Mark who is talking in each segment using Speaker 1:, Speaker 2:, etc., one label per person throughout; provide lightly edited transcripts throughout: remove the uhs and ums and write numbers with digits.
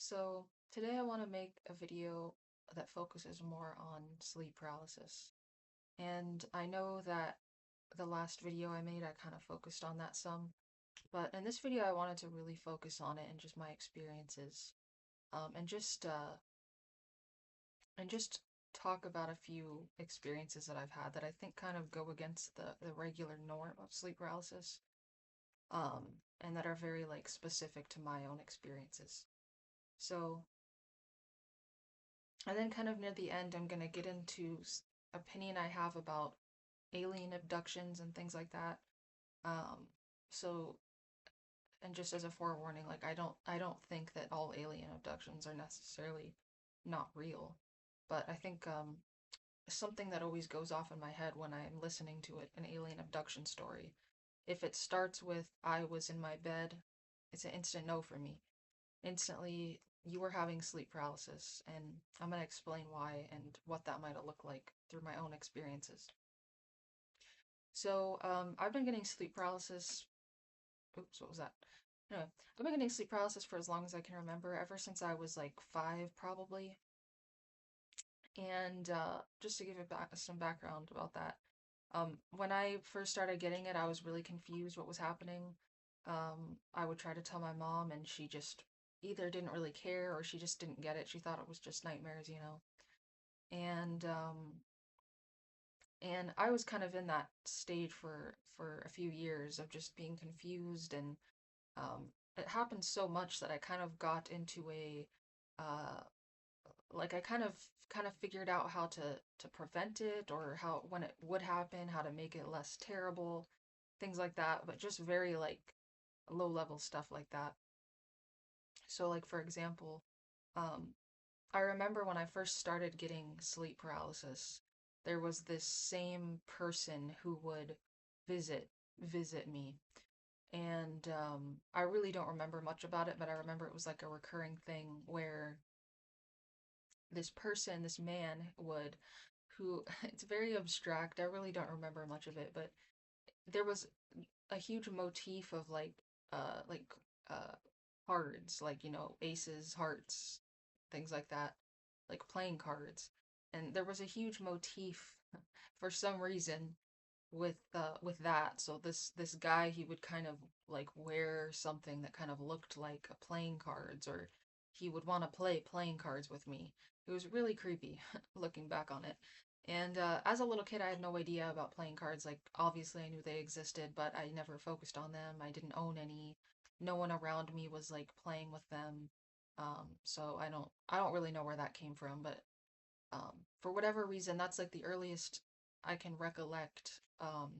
Speaker 1: So today I want to make a video that focuses more on sleep paralysis. And I know that the last video I made, I kind of focused on that some, but in this video I wanted to really focus on it and just my experiences, um, and just uh, and just talk about a few experiences that I've had that I think kind of go against the regular norm of sleep paralysis, um, and that are very like specific to my own experiences. So And then kind of near the end, I'm gonna get into opinion I have about alien abductions and things like that. Um, so, and just as a forewarning, like I don't think that all alien abductions are necessarily not real, but I think something that always goes off in my head when I'm listening to an alien abduction story, if it starts with "I was in my bed," it's an instant no for me. Instantly, you were having sleep paralysis, and I'm going to explain why and what that might have looked like through my own experiences. So, I've been getting sleep paralysis. Oops, what was that? Anyway, I've been getting sleep paralysis for as long as I can remember, ever since I was like 5, probably. And just to give it back some background about that, when I first started getting it, I was really confused what was happening. I would try to tell my mom, and she just either didn't really care or she just didn't get it. She thought it was just nightmares. And and I was kind of in that stage for a few years of just being confused, and um, it happened so much that I kind of got into a uh, like I kind of figured out how to prevent it, or how when it would happen, how to make it less terrible, things like that, but just very like low level stuff like that. So like for example, um I remember when I first started getting sleep paralysis, there was this same person who would visit visit me. And I really don't remember much about it, but I remember it was like a recurring thing where this person, this man would, who, it's very abstract. I really don't remember much of it, but there was a huge motif of like uh cards, like aces, hearts, things like that, like playing cards. And there was a huge motif for some reason with that. So this guy, he would kind of like wear something that kind of looked like a playing cards, or he would want to play playing cards with me. It was really creepy looking back on it. And as a little kid, I had no idea about playing cards. Like, obviously, I knew they existed, but I never focused on them. I didn't own any. No one around me was like playing with them. So I don't really know where that came from, but for whatever reason, that's like the earliest I can recollect.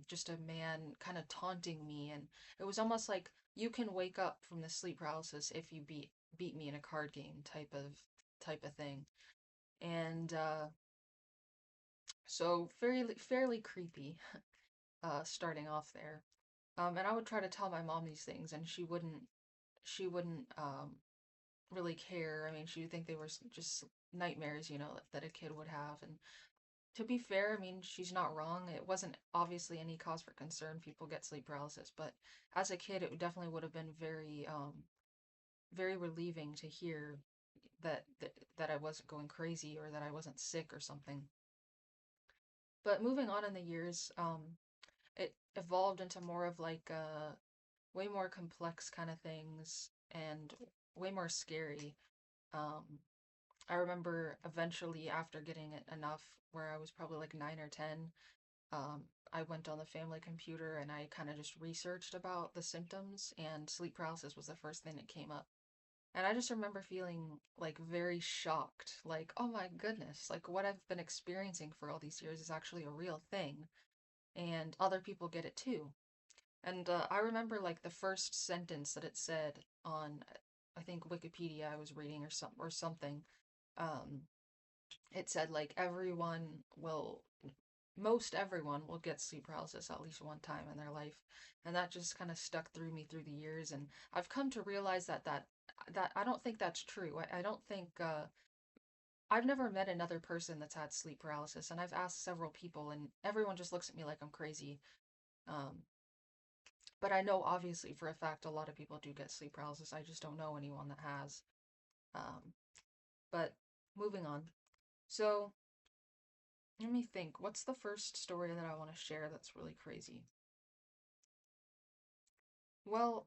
Speaker 1: Just a man kind of taunting me, and it was almost like you can wake up from the sleep paralysis if you beat me in a card game type of thing. And so fairly creepy, starting off there. And I would try to tell my mom these things, and she wouldn't really care. I mean, she would think they were just nightmares, that a kid would have. And to be fair, I mean, she's not wrong. It wasn't obviously any cause for concern. People get sleep paralysis, but as a kid, it definitely would have been very relieving to hear that I wasn't going crazy, or that I wasn't sick or something. But moving on in the years, it evolved into more of like way more complex kind of things, and way more scary. Um, I remember eventually, after getting it enough, where I was probably like 9 or 10, um, I went on the family computer and I kind of just researched about the symptoms, and sleep paralysis was the first thing that came up. And I just remember feeling like very shocked, like, oh my goodness, like what I've been experiencing for all these years is actually a real thing, and other people get it too. And I remember like the first sentence that it said on, I think Wikipedia I was reading, or something. Um, it said like most everyone will get sleep paralysis at least one time in their life, and that just kind of stuck through me through the years. And I've come to realize that I don't think that's true. I don't think I've never met another person that's had sleep paralysis, and I've asked several people, and everyone just looks at me like I'm crazy. Um, but I know obviously for a fact a lot of people do get sleep paralysis. I just don't know anyone that has. Um, but moving on. So let me think. What's the first story that I want to share that's really crazy? Well,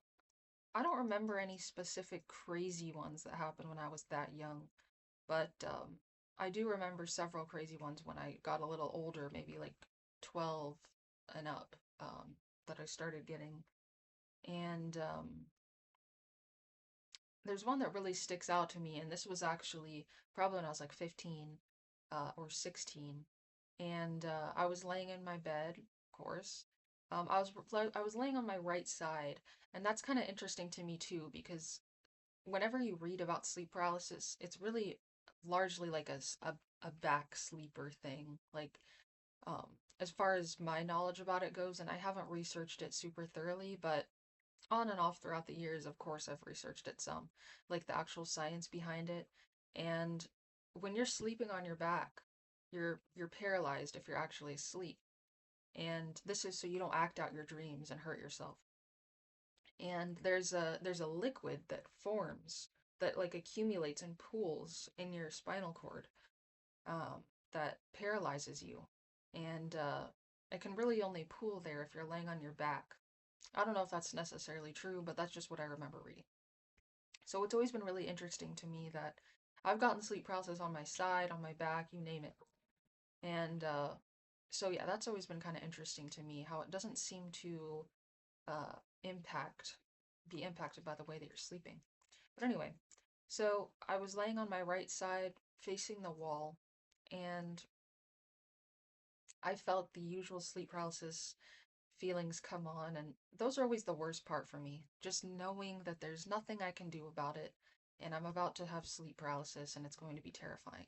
Speaker 1: I don't remember any specific crazy ones that happened when I was that young, but I do remember several crazy ones when I got a little older, maybe like 12 and up, that I started getting. And there's one that really sticks out to me, and this was actually probably when I was like 15 or 16, and I was laying in my bed, of course. I was laying on my right side, and that's kind of interesting to me too because whenever you read about sleep paralysis, it's really largely like a back sleeper thing. Like, um, as far as my knowledge about it goes, and I haven't researched it super thoroughly, but on and off throughout the years, of course, I've researched it some, like the actual science behind it. And when you're sleeping on your back, you're paralyzed if you're actually asleep. And this is so you don't act out your dreams and hurt yourself. And there's a liquid that forms that like accumulates and pools in your spinal cord, um, that paralyzes you. And it can really only pool there if you're laying on your back. I don't know if that's necessarily true, but that's just what I remember reading. So it's always been really interesting to me that I've gotten sleep paralysis on my side, on my back, you name it. And so yeah, that's always been kind of interesting to me how it doesn't seem to uh, impact be impacted by the way that you're sleeping. But anyway, so I was laying on my right side facing the wall, and I felt the usual sleep paralysis feelings come on, and those are always the worst part for me. Just knowing that there's nothing I can do about it, and I'm about to have sleep paralysis, and it's going to be terrifying.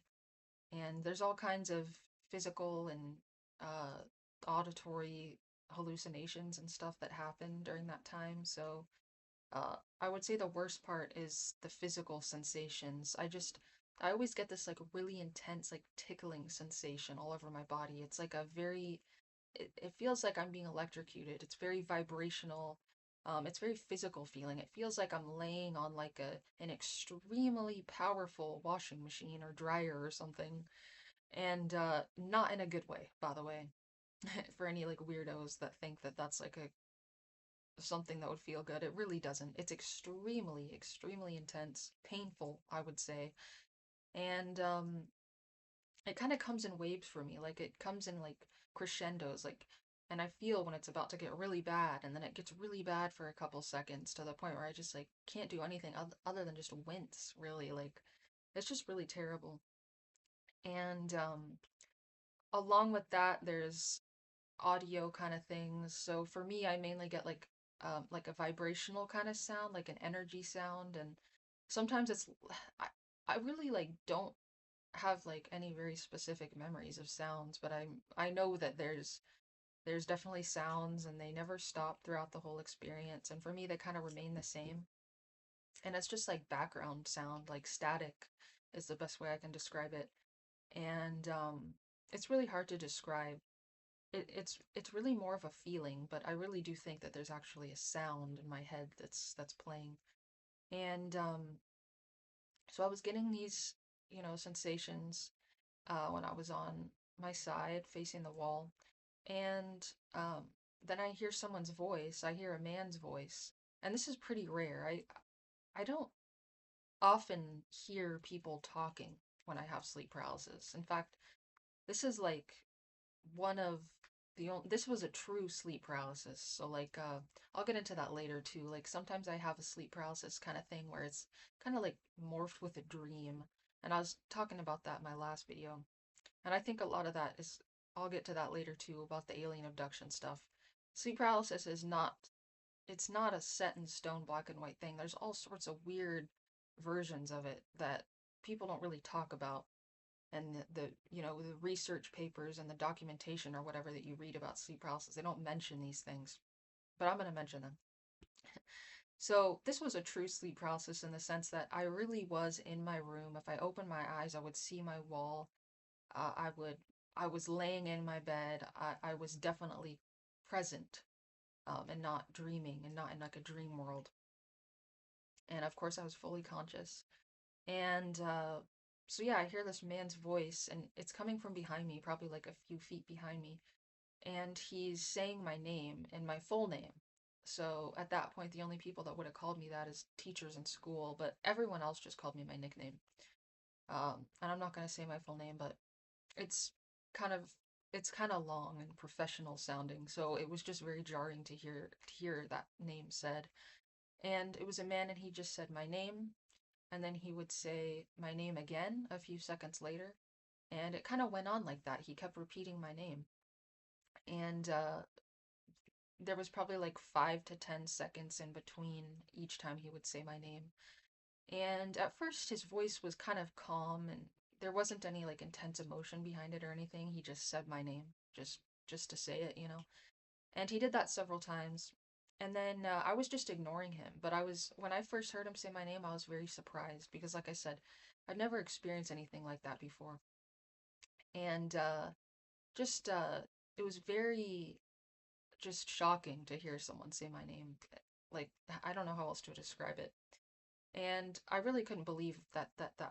Speaker 1: And there's all kinds of physical and uh, auditory hallucinations and stuff that happen during that time. So I would say the worst part is the physical sensations. I always get this like really intense, like tickling sensation all over my body. It's like it feels like I'm being electrocuted. It's very vibrational. It's very physical feeling. It feels like I'm laying on like an extremely powerful washing machine or dryer or something. And not in a good way, by the way. For any like weirdos that think that that's like a something that would feel good. It really doesn't. It's extremely, extremely intense, painful, I would say. And it kind of comes in waves for me. Like it comes in like crescendos, like and I feel when it's about to get really bad, and then it gets really bad for a couple seconds to the point where I just like can't do anything other than just wince, really. Like it's just really terrible. And along with that, there's audio kind of things. So for me, I mainly get like a vibrational kind of sound, like an energy sound, and sometimes I I really like don't have like any very specific memories of sounds, but I know that there's definitely sounds and they never stop throughout the whole experience, and for me they kind of remain the same. And it's just like background sound, like static is the best way I can describe it. And it's really hard to describe. It's really more of a feeling, but I really do think that there's actually a sound in my head that's playing. And so I was getting these, sensations when I was on my side facing the wall, and then I hear someone's voice. I hear a man's voice, and this is pretty rare. I don't often hear people talking when I have sleep paralysis. In fact, this is like one of the only, this was a true sleep paralysis. So like I'll get into that later too. Like sometimes I have a sleep paralysis kind of thing where it's kind of like morphed with a dream. And I was talking about that in my last video. And I think a lot of that is I'll get to that later too about the alien abduction stuff. Sleep paralysis is not it's not a set in stone black and white thing. There's all sorts of weird versions of it that people don't really talk about, and the research papers and the documentation or whatever that you read about sleep paralysis, they don't mention these things, but I'm going to mention them. So this was a true sleep paralysis in the sense that I really was in my room. If I opened my eyes, I would see my wall. I was laying in my bed. I was definitely present, and not dreaming and not in like a dream world. And of course I was fully conscious. And so yeah, I hear this man's voice, and it's coming from behind me, probably like a few feet behind me, and he's saying my name and my full name. So at that point, the only people that would have called me that is teachers in school, but everyone else just called me my nickname. And I'm not gonna say my full name, but it's kind of it's kind of long and professional sounding, so it was just very jarring to hear that name said. And it was a man, and he just said my name, and then he would say my name again a few seconds later, and it kind of went on like that. He kept repeating my name, and there was probably like 5 to 10 seconds in between each time he would say my name. And at first, his voice was kind of calm, and there wasn't any like intense emotion behind it or anything. He just said my name, just to say it. And he did that several times. And then I was just ignoring him. But when I first heard him say my name, I was very surprised because, like I said, I'd never experienced anything like that before. And just, it was very just shocking to hear someone say my name. Like, I don't know how else to describe it. And I really couldn't believe that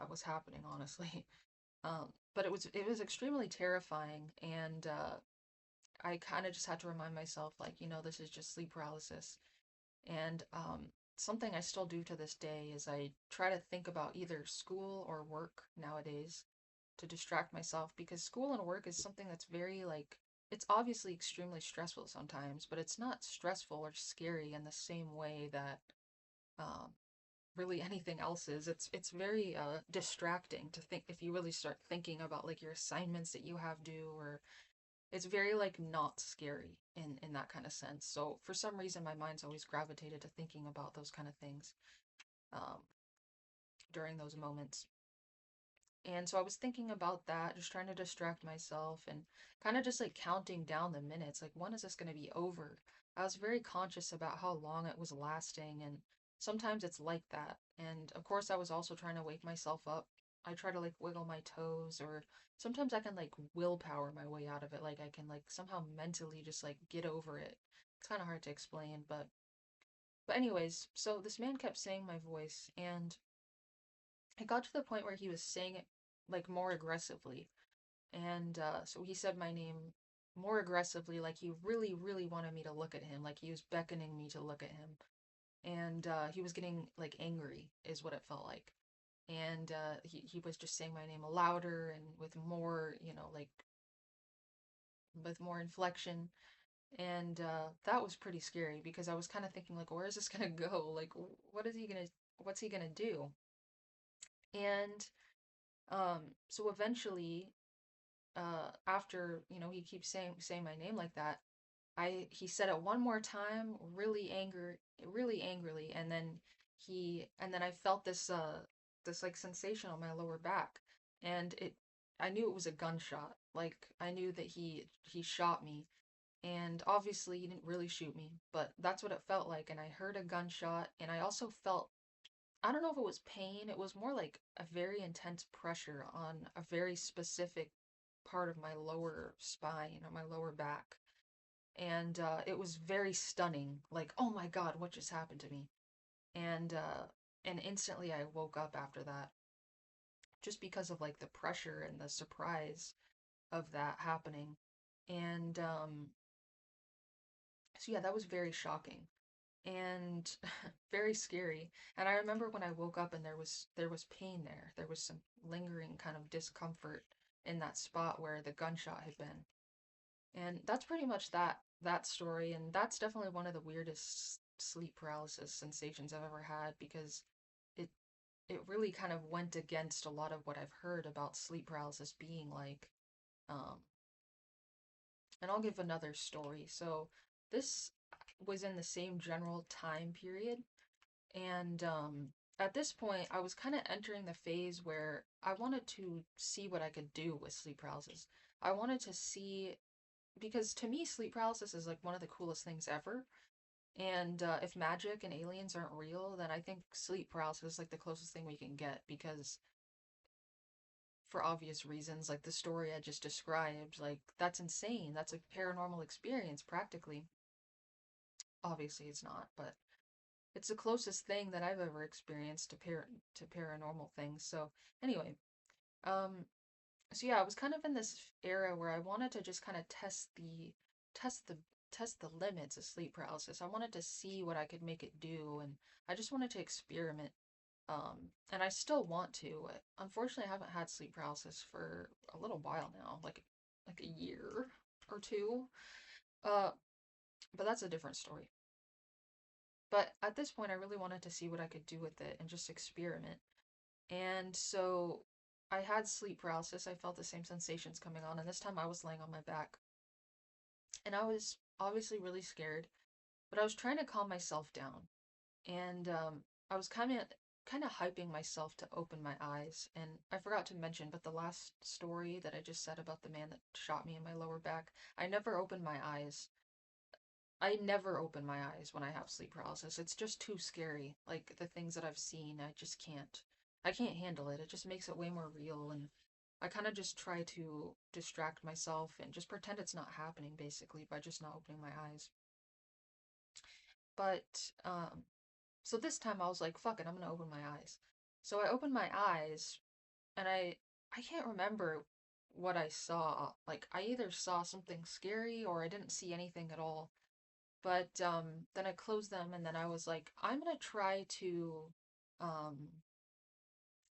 Speaker 1: was happening, honestly. But it was extremely terrifying, and I kind of just had to remind myself, like, this is just sleep paralysis. And something I still do to this day is I try to think about either school or work nowadays to distract myself, because school and work is something that's very like it's obviously extremely stressful sometimes, but it's not stressful or scary in the same way that um, really anything else is. It's very distracting to think if you really start thinking about like your assignments that you have due, or it's very like not scary in that kind of sense. So for some reason my mind's always gravitated to thinking about those kind of things um, during those moments. And so I was thinking about that, just trying to distract myself and kind of just like counting down the minutes. Like, when is this going to be over? I was very conscious about how long it was lasting, and sometimes it's like that. And of course, I was also trying to wake myself up. I try to like wiggle my toes, or sometimes I can like willpower my way out of it. Like, I can like somehow mentally just like get over it. It's kind of hard to explain, but anyways, so this man kept saying my voice, and it got to the point where he was saying it like more aggressively. And so he said my name more aggressively, like he really, really wanted me to look at him, like he was beckoning me to look at him. And he was getting like angry, is what it felt like. And he was just saying my name louder and with more, like with more inflection. And that was pretty scary because I was kind of thinking, like, where is this gonna go? Like, what's he gonna do? And so eventually, after he keeps saying my name like that, he said it one more time, really angrily, and then I felt this like sensation on my lower back, and I knew it was a gunshot. Like, I knew that he shot me, and obviously he didn't really shoot me, but that's what it felt like. And I heard a gunshot, and I also felt, I don't know if it was pain, it was more like a very intense pressure on a very specific part of my lower spine or my lower back. And it was very stunning. Like, oh my God, what just happened to me? And instantly I woke up after that, just because of like the pressure and the surprise of that happening. And so yeah, that was very shocking and very scary. And I remember when I woke up and there was pain there. There was some lingering kind of discomfort in that spot where the gunshot had been. And that's pretty much that story, and that's definitely one of the weirdest sleep paralysis sensations I've ever had, because it it really kind of went against a lot of what I've heard about sleep paralysis being like. Um, and I'll give another story. So this was in the same general time period, and at this point, I was kind of entering the phase where I wanted to see what I could do with sleep paralysis. I wanted to see, because to me, sleep paralysis is like one of the coolest things ever. And if magic and aliens aren't real, then I think sleep paralysis is like the closest thing we can get, because for obvious reasons, like the story I just described, like that's insane. That's a paranormal experience practically. Obviously, it's not, but it's the closest thing that I've ever experienced to paranormal things. So anyway, um, so yeah, I was kind of in this era where I wanted to just kind of test the test the limits of sleep paralysis. I wanted to see what I could make it do, and I just wanted to experiment. And I still want to. Unfortunately, I haven't had sleep paralysis for a little while now, like a year or two. Uh, but that's a different story. But at this point, I really wanted to see what I could do with it and just experiment. And so I had sleep paralysis. I felt the same sensations coming on, and this time I was laying on my back. And I was obviously really scared, but I was trying to calm myself down. And I was kind of hyping myself to open my eyes. And I forgot to mention, but the last story that I just said about the man that shot me in my lower back, I never opened my eyes. I never open my eyes when I have sleep paralysis. It's just too scary. Like the things that I've seen, I just can't. I can't handle it. It just makes it way more real, and I kind of just try to distract myself and just pretend it's not happening basically by just not opening my eyes. But so this time I was like, fuck it, I'm gonna open my eyes. So I opened my eyes and I can't remember what I saw. Like I either saw something scary or I didn't see anything at all. But then I closed them and then I was like, um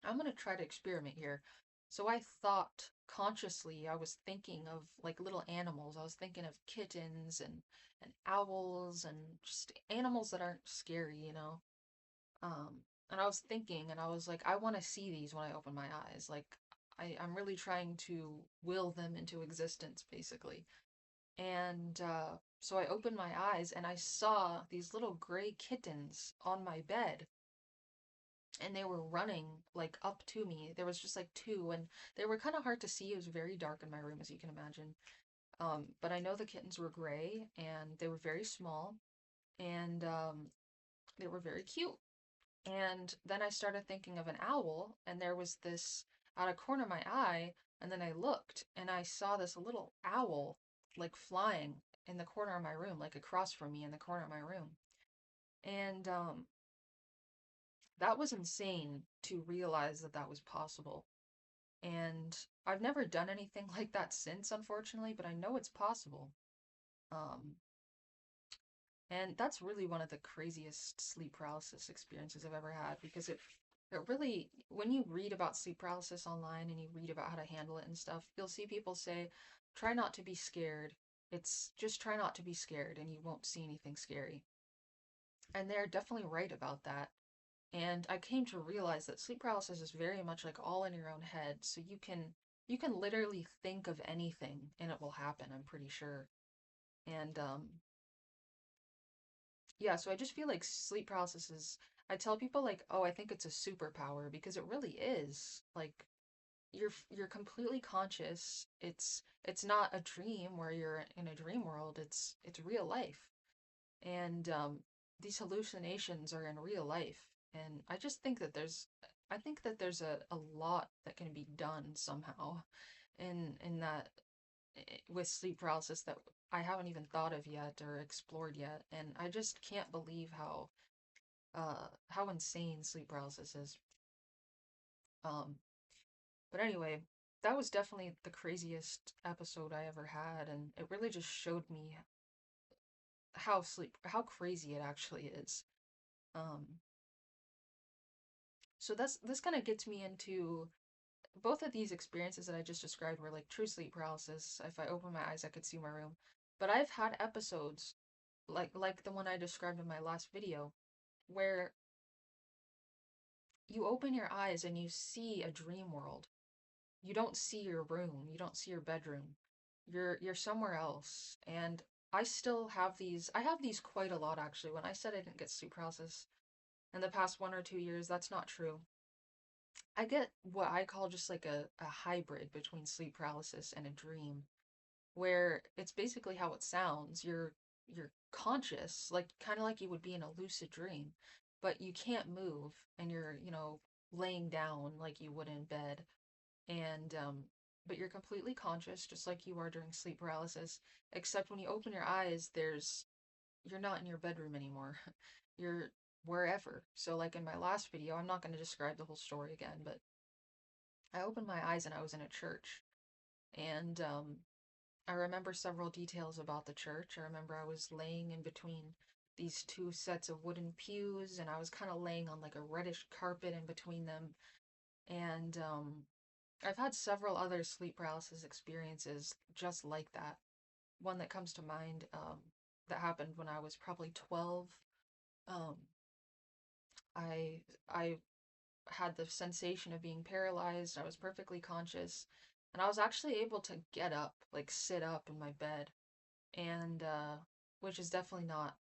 Speaker 1: I'm gonna try to experiment here. So I thought consciously, I was thinking of like little animals. I was thinking of kittens and owls and just animals that aren't scary, you know. Um, and I was thinking, and I was like, I want to see these when I open my eyes. Like, I'm really trying to will them into existence, basically. And so I opened my eyes and I saw these little gray kittens on my bed. And they were running like up to me. There was just like two, and they were kind of hard to see. It was very dark in my room, as you can imagine. But I know the kittens were gray and they were very small and they were very cute. And then I started thinking of an owl, and there was this out of corner of my eye, and then I looked and I saw this little owl like flying in the corner of my room, like across from me in the corner of my room. And that was insane to realize that that was possible. And I've never done anything like that since, unfortunately, but I know it's possible. Um, and that's really one of the craziest sleep paralysis experiences I've ever had because it really, when you read about sleep paralysis online and you read about how to handle it and stuff, you'll see people say, try not to be scared. It's just try not to be scared and you won't see anything scary. And they're definitely right about that. And I came to realize that sleep paralysis is very much like all in your own head. So you can literally think of anything and it will happen, I'm pretty sure. And yeah, so I just feel like sleep paralysis is I tell people like, "Oh, I think it's a superpower" because it really is. Like you're completely conscious. It's not a dream where you're in a dream world. It's real life. And these hallucinations are in real life. And I think that there's a lot that can be done somehow in that with sleep paralysis that I haven't even thought of yet or explored yet. And I just can't believe how insane sleep paralysis is. Um, but anyway, that was definitely the craziest episode I ever had, and it really just showed me how crazy it actually is. Um, so this kind of gets me into both of these experiences that I just described were like true sleep paralysis. If I open my eyes, I could see my room. But I've had episodes like the one I described in my last video where you open your eyes and you see a dream world. You don't see your room, you don't see your bedroom. You're somewhere else. And I have these quite a lot actually. When I said I didn't get sleep paralysis in the past 1 or 2 years, that's not true. I get what I call just like a hybrid between sleep paralysis and a dream, where it's basically how it sounds. You're conscious, like kind of like you would be in a lucid dream, but you can't move and you're, laying down like you would in bed. And but you're completely conscious just like you are during sleep paralysis, except when you open your eyes, you're not in your bedroom anymore. You're wherever. So, like in my last video, I'm not going to describe the whole story again, but I opened my eyes and I was in a church. And I remember several details about the church. I remember I was laying in between these two sets of wooden pews, and I was kind of laying on like a reddish carpet in between them. And I've had several other sleep paralysis experiences just like that. One that comes to mind that happened when I was probably 12. Um, I had the sensation of being paralyzed. I was perfectly conscious, and I was actually able to get up, like sit up in my bed, and which is definitely not.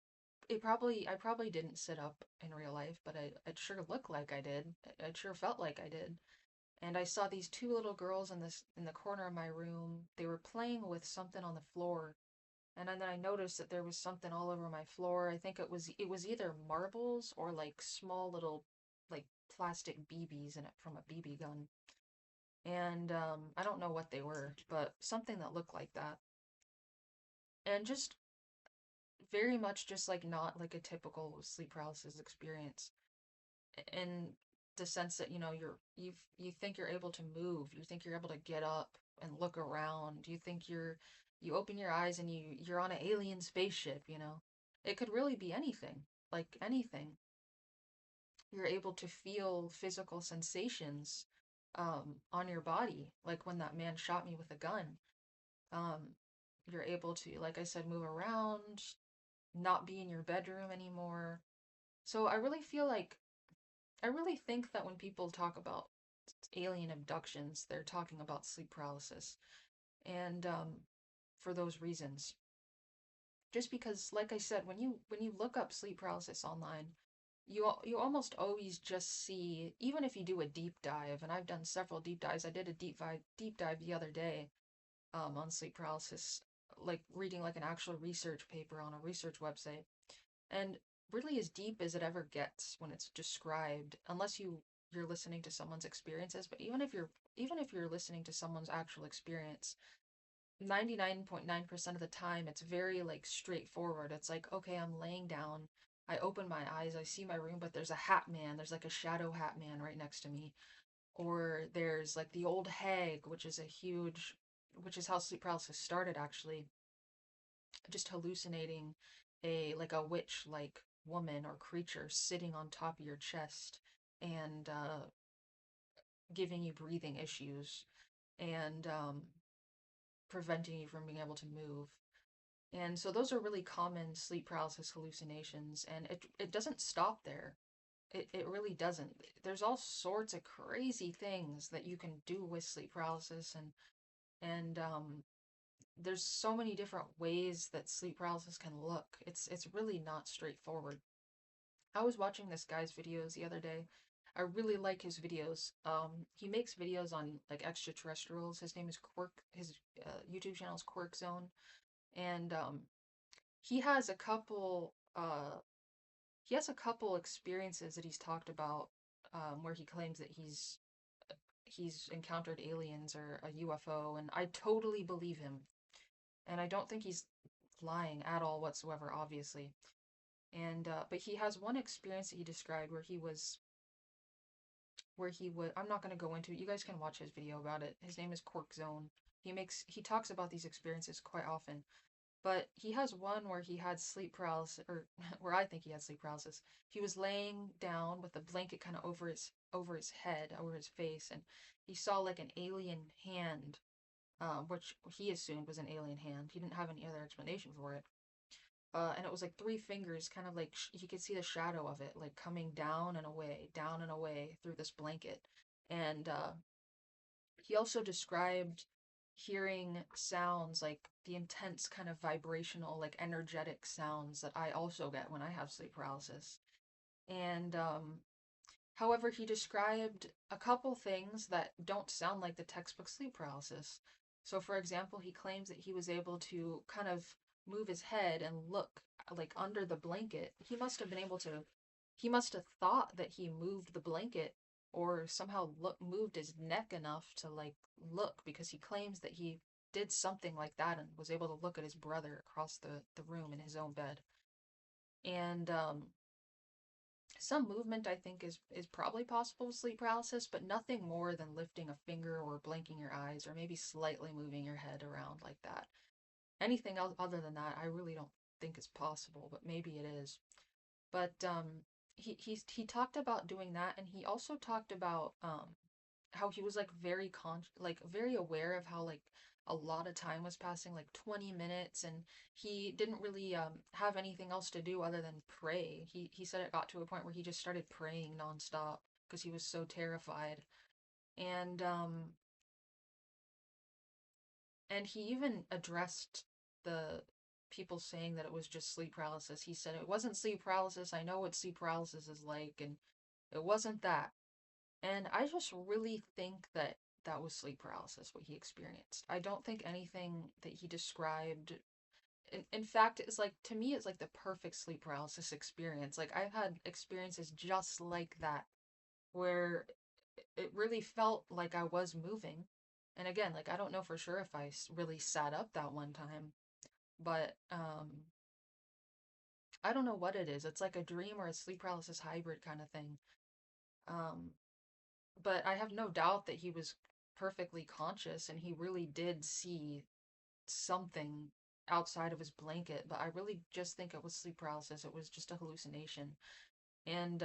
Speaker 1: I probably didn't sit up in real life, but it sure looked like I did. It sure felt like I did. And I saw these two little girls in the corner of my room. They were playing with something on the floor, and then I noticed that there was something all over my floor. I think it was either marbles or like small little like plastic BBs in it from a BB gun. And I don't know what they were, but something that looked like that. And just very much just like not like a typical sleep paralysis experience in the sense that you think you're able to move, you think you're able to get up and look around, you open your eyes and you're on an alien spaceship. It could really be anything, like anything. You're able to feel physical sensations on your body, like when that man shot me with a gun. um you're able to, like I said, move around, not be in your bedroom anymore. So I really think that when people talk about alien abductions, they're talking about sleep paralysis. And for those reasons. Just because, like I said, when you look up sleep paralysis online, you almost always just see, even if you do a deep dive, and I've done several deep dives. I did a deep dive the other day on sleep paralysis, like reading like an actual research paper on a research website. And really as deep as it ever gets when it's described, unless you're listening to someone's experiences. But even if you're listening to someone's actual experience, 99.9% of the time it's very like straightforward. It's like, okay, I'm laying down, I open my eyes, I see my room, but there's a hat man, there's like a shadow hat man right next to me. Or there's like the old hag, which is how sleep paralysis started actually, just hallucinating a witch like woman or creature sitting on top of your chest and giving you breathing issues and preventing you from being able to move. And so those are really common sleep paralysis hallucinations, and it doesn't stop there. It really doesn't. There's all sorts of crazy things that you can do with sleep paralysis, and there's so many different ways that sleep paralysis can look. It's really not straightforward. I was watching this guy's videos the other day. I really like his videos. He makes videos on like extraterrestrials. His name is Quirk. His YouTube channel is Quirk Zone, and he has a couple. He has a couple experiences that he's talked about, where he claims that he's encountered aliens or a UFO, and I totally believe him. And I don't think he's lying at all whatsoever, obviously. And but he has one experience that he described where he would, I'm not going to go into it. You guys can watch his video about it. His name is Cork Zone. He talks about these experiences quite often. But he has one where he had sleep paralysis, or where I think he had sleep paralysis. He was laying down with a blanket kind of over his head, over his face, and he saw like an alien hand, which he assumed was an alien hand. He didn't have any other explanation for it. And it was like three fingers, kind of like he could see the shadow of it, like coming down and away through this blanket. And he also described hearing sounds like the intense kind of vibrational, like energetic sounds that I also get when I have sleep paralysis. And however, he described a couple things that don't sound like the textbook sleep paralysis. So, for example, he claims that he was able to kind of move his head and look like under the blanket. He must have thought that he moved the blanket or somehow moved his neck enough to like look, because he claims that he did something like that and was able to look at his brother across the room in his own bed. And Some movement I think is probably possible with sleep paralysis, but nothing more than lifting a finger or blinking your eyes or maybe slightly moving your head around like that. Anything else other than that, I really don't think is possible, but maybe it is. But he talked about doing that, and he also talked about how he was like like very aware of how like a lot of time was passing, like 20 minutes, and he didn't really have anything else to do other than pray. He said it got to a point where he just started praying nonstop because he was so terrified. And and he even addressed the people saying that it was just sleep paralysis. He said it wasn't sleep paralysis. I know what sleep paralysis is like, and it wasn't that. And I just really think that that was sleep paralysis, what he experienced. I don't think anything that he described, in fact, is like, to me, it's like the perfect sleep paralysis experience. Like, I've had experiences just like that, where it really felt like I was moving. And again, like, I don't know for sure if I really sat up that one time, but I don't know what it is. It's like a dream or a sleep paralysis hybrid kind of thing. Um, but I have no doubt that he was perfectly conscious and he really did see something outside of his blanket, but I really just think it was sleep paralysis. It was just a hallucination. And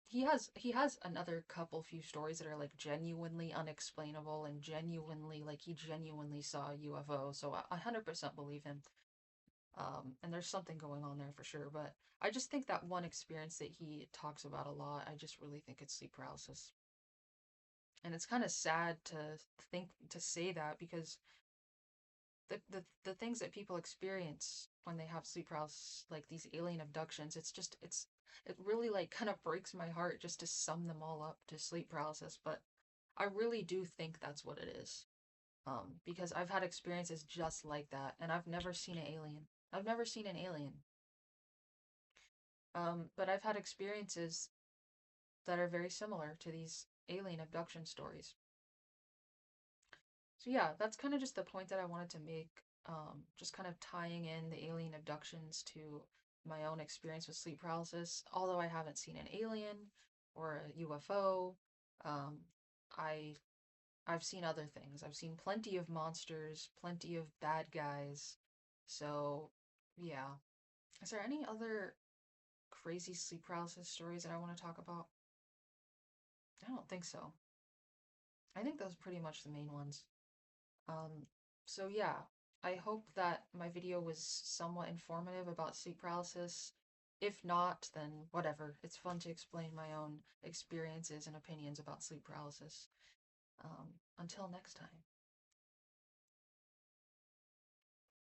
Speaker 1: he has another couple few stories that are like genuinely unexplainable and genuinely like he genuinely saw a UFO. So I 100% believe him. And there's something going on there for sure, but I just think that one experience that he talks about a lot, I just really think it's sleep paralysis. And it's kind of sad to think to say that because the things that people experience when they have sleep paralysis, like these alien abductions, it really like kind of breaks my heart just to sum them all up to sleep paralysis. But I really do think that's what it is. Because I've had experiences just like that, and I've never seen an alien. I've never seen an alien. But I've had experiences that are very similar to these alien abduction stories. So yeah, that's kind of just the point that I wanted to make. Just kind of tying in the alien abductions to my own experience with sleep paralysis. Although I haven't seen an alien or a UFO, um, I I've seen other things. I've seen plenty of monsters, plenty of bad guys. So yeah. Is there any other crazy sleep paralysis stories that I want to talk about? I don't think so. I think those are pretty much the main ones. Um, so yeah, I hope that my video was somewhat informative about sleep paralysis. If not, then whatever. It's fun to explain my own experiences and opinions about sleep paralysis. Until next time.